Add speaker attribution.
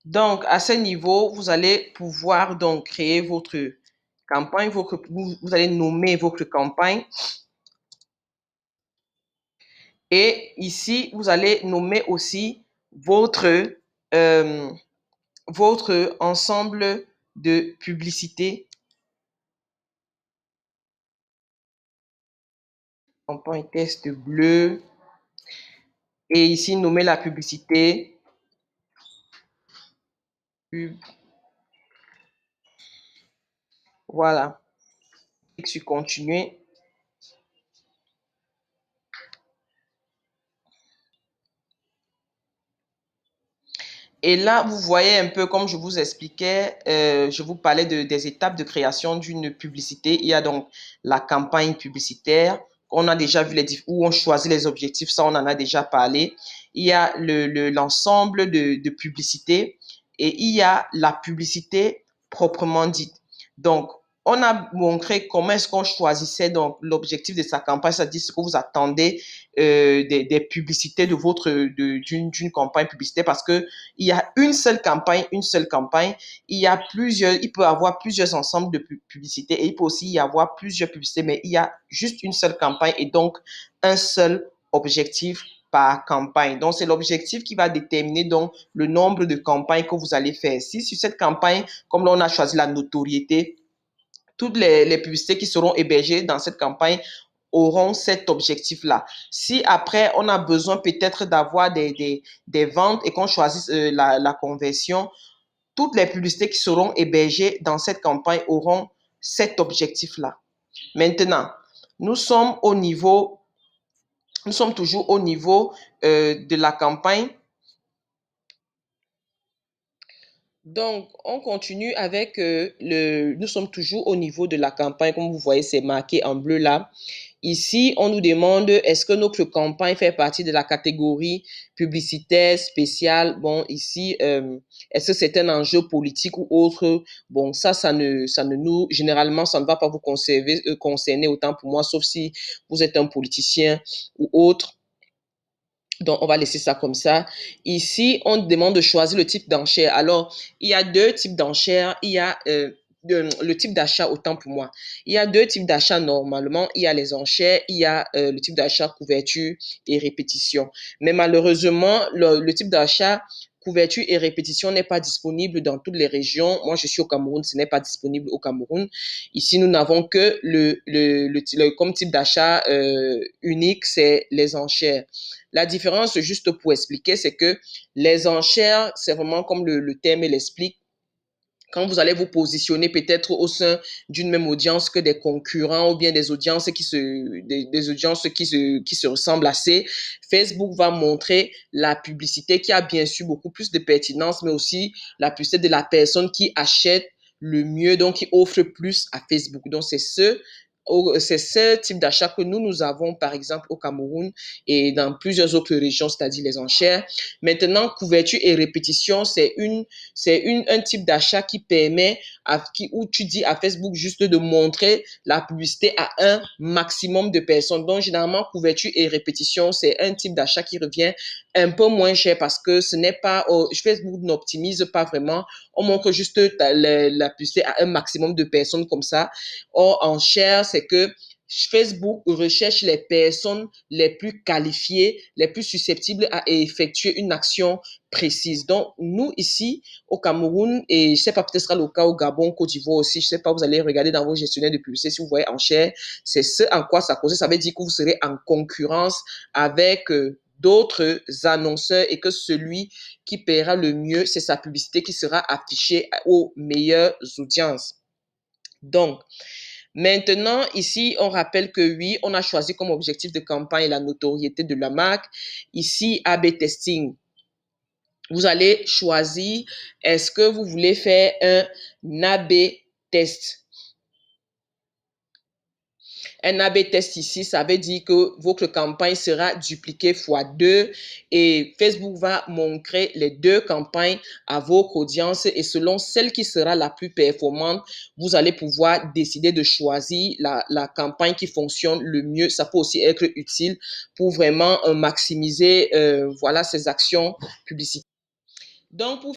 Speaker 1: Donc, à ce niveau, vous allez pouvoir donc créer votre campagne, vous allez nommer votre campagne. Et ici, vous allez nommer aussi euh, votre ensemble de publicités. Campagne test bleu. Et ici, nommer la publicité. Pub. Voilà. Clique sur continuer. Et là, vous voyez un peu comme je vous expliquais, je vous parlais des étapes de création d'une publicité. Il y a donc la campagne publicitaire. On a déjà vu où on choisit les objectifs, ça on en a déjà parlé. Il y a l'ensemble de publicités et il y a la publicité proprement dite. Donc, on a montré comment est-ce qu'on choisissait donc l'objectif de sa campagne, c'est-à-dire ce que vous attendez des publicités d'une campagne publicitaire parce que il y a une seule campagne. Il y a il peut y avoir plusieurs ensembles de publicités et il peut aussi y avoir plusieurs publicités, mais il y a juste une seule campagne et donc un seul objectif par campagne. Donc, c'est l'objectif qui va déterminer donc le nombre de campagnes que vous allez faire. Si sur cette campagne, comme là, on a choisi la notoriété, toutes les publicités qui seront hébergées dans cette campagne auront cet objectif-là. Si après, on a besoin peut-être d'avoir des ventes et qu'on choisisse la conversion, toutes les publicités qui seront hébergées dans cette campagne auront cet objectif-là. Maintenant, nous sommes toujours au niveau de la campagne. Donc, on continue avec nous sommes toujours au niveau de la campagne. Comme vous voyez, c'est marqué en bleu là. Ici, on nous demande est-ce que notre campagne fait partie de la catégorie publicitaire spéciale. Bon, ici, est-ce que c'est un enjeu politique ou autre? Bon, généralement, ça ne va pas vous concerner autant pour moi, sauf si vous êtes un politicien ou autre. Donc, on va laisser ça comme ça. Ici, on demande de choisir le type d'enchère. Alors, il y a deux types d'enchères. Il y a le type d'achat, autant pour moi. Il y a deux types d'achat normalement. Il y a les enchères, il y a le type d'achat couverture et répétition. Mais malheureusement, le type d'achat couverture et répétition n'est pas disponible dans toutes les régions. Moi, je suis au Cameroun, ce n'est pas disponible au Cameroun. Ici, nous n'avons que comme type d'achat unique, c'est les enchères. La différence, juste pour expliquer, c'est que les enchères, c'est vraiment comme le terme l'explique. Quand vous allez vous positionner peut-être au sein d'une même audience que des concurrents ou bien des audiences qui se ressemblent assez, Facebook va montrer la publicité qui a bien sûr beaucoup plus de pertinence, mais aussi la publicité de la personne qui achète le mieux, donc qui offre plus à Facebook. Donc, c'est ce type d'achat que nous avons, par exemple, au Cameroun et dans plusieurs autres régions, c'est-à-dire les enchères. Maintenant, couverture et répétition, un type d'achat qui permet, où tu dis à Facebook juste de montrer la publicité à un maximum de personnes. Donc, généralement, couverture et répétition, c'est un type d'achat qui revient un peu moins cher parce que ce n'est pas, Facebook n'optimise pas vraiment. On montre juste la publicité à un maximum de personnes comme ça. Or, en cher, c'est que Facebook recherche les personnes les plus qualifiées, les plus susceptibles à effectuer une action précise. Donc, nous, ici, au Cameroun, et je ne sais pas, peut-être ce sera le cas au Gabon, Côte d'Ivoire aussi, je ne sais pas, vous allez regarder dans vos gestionnaires de publicité, si vous voyez en chair, c'est ce en quoi ça cause. Ça veut dire que vous serez en concurrence avec d'autres annonceurs et que celui qui paiera le mieux, c'est sa publicité qui sera affichée aux meilleures audiences. Donc, maintenant, ici, on rappelle que oui, on a choisi comme objectif de campagne la notoriété de la marque. Ici, A/B testing. Vous allez choisir, est-ce que vous voulez faire un A/B test? Un A/B test ici, ça veut dire que votre campagne sera dupliquée fois 2 et Facebook va montrer les deux campagnes à votre audience et selon celle qui sera la plus performante, vous allez pouvoir décider de choisir la campagne qui fonctionne le mieux. Ça peut aussi être utile pour vraiment maximiser voilà, ces actions publicitaires. Donc, pour